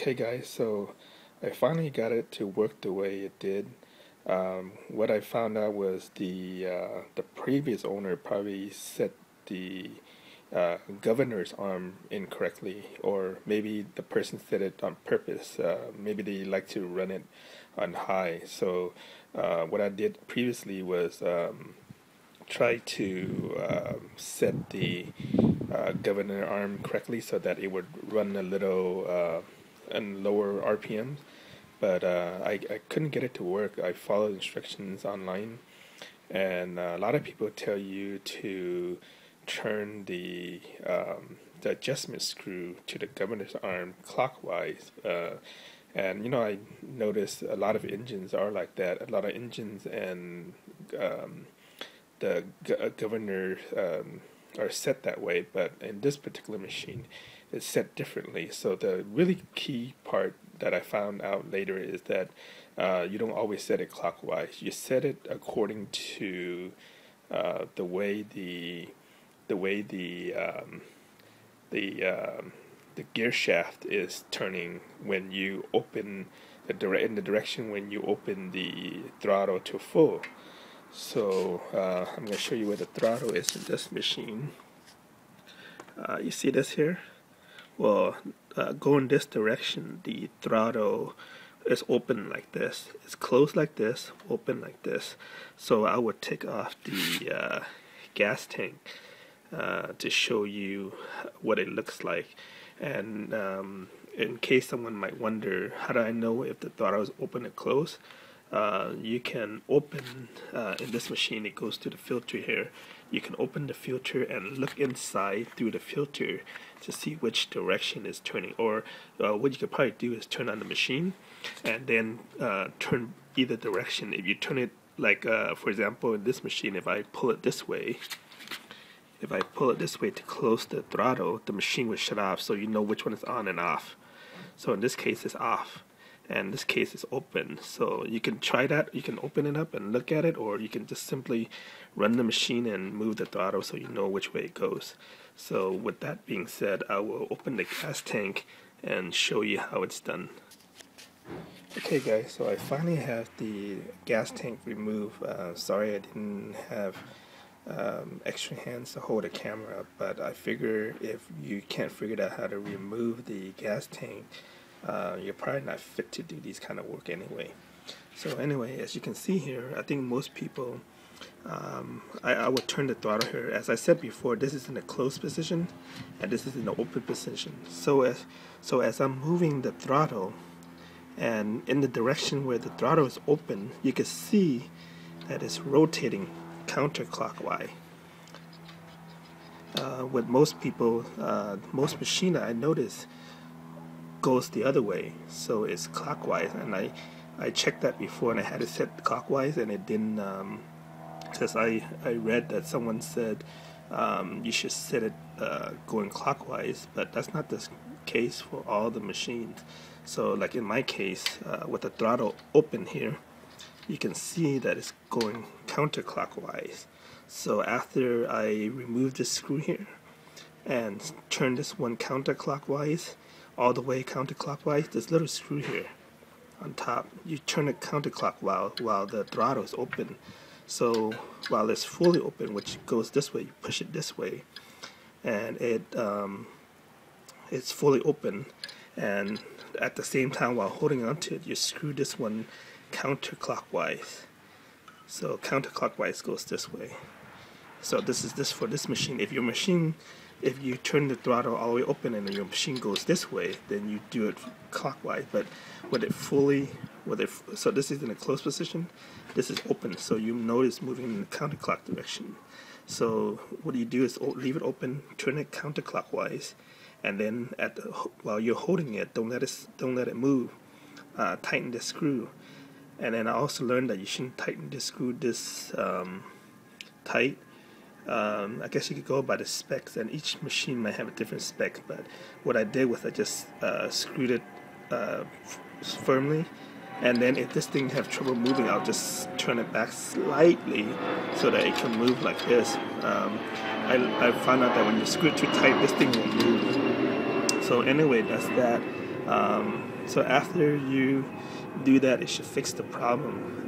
Okay guys, so I finally got it to work the way it did. What I found out was the previous owner probably set the governor's arm incorrectly, or maybe the person set it on purpose. Maybe they like to run it on high. So what I did previously was try to set the governor arm correctly so that it would run a little and lower RPMs, but I couldn't get it to work. I followed instructions online, and a lot of people tell you to turn the adjustment screw to the governor's arm clockwise. And I noticed a lot of engines are like that. A lot of engines and the governor are set that way, but in this particular machine, it's set differently. So the really key part that I found out later is that you don't always set it clockwise. You set it according to the way the gear shaft is turning when you open in the direction when you open the throttle to full. So I'm going to show you where the throttle is in this machine. You see this here? Well, going this direction, the throttle is open like this. It's closed like this, open like this. So I would take off the gas tank to show you what it looks like. And in case someone might wonder, how do I know if the throttle is open or closed? You can open, in this machine it goes to the filter here. You can open the filter and look inside through the filter to see which direction is turning. Or what you could probably do is turn on the machine and then turn either direction. If you turn it like, for example, in this machine, if I pull it this way, to close the throttle, the machine will shut off, so you know which one is on and off. So in this case it's off, and this case is open. So you can try that. You can open it up and look at it, or you can just simply run the machine and move the throttle so you know which way it goes. So with that being said, I will open the gas tank and show you how it's done. Okay guys, so I finally have the gas tank removed. Sorry I didn't have extra hands to hold a camera, but I figure if you can't figure out how to remove the gas tank, you're probably not fit to do these kind of work anyway. So anyway, as you can see here, I think most people, I would turn the throttle here. As I said before, this is in a closed position and this is in the open position. So as I'm moving the throttle and in the direction where the throttle is open, you can see that it's rotating counterclockwise. With most people, most machine that I notice goes the other way, so it's clockwise, and I checked that before and I had it set clockwise and it didn't, because I read that someone said you should set it going clockwise, but that's not the case for all the machines. So like in my case, with the throttle open here, you can see that it's going counterclockwise. So after I remove this screw here and turn this one counterclockwise, all the way counterclockwise, this little screw here on top, you turn it counterclockwise while the throttle is open. So while it's fully open, which goes this way, you push it this way, and it's fully open, and at the same time while holding onto it, you screw this one counterclockwise. So counterclockwise goes this way. So this is for this machine. If you turn the throttle all the way open and your machine goes this way, then you do it clockwise. But so this is in a closed position, this is open, so you notice moving in the counterclock direction. So what you do is leave it open, turn it counterclockwise, and then while you're holding it, don't let it move. Tighten the screw. And then I also learned that you shouldn't tighten the screw this tight. I guess you could go by the specs, and each machine might have a different spec, but what I did was I just screwed it firmly, and then if this thing have trouble moving, I'll just turn it back slightly so that it can move like this. I found out that when you screw it too tight, this thing will move. So anyway, that's that. So after you do that, it should fix the problem.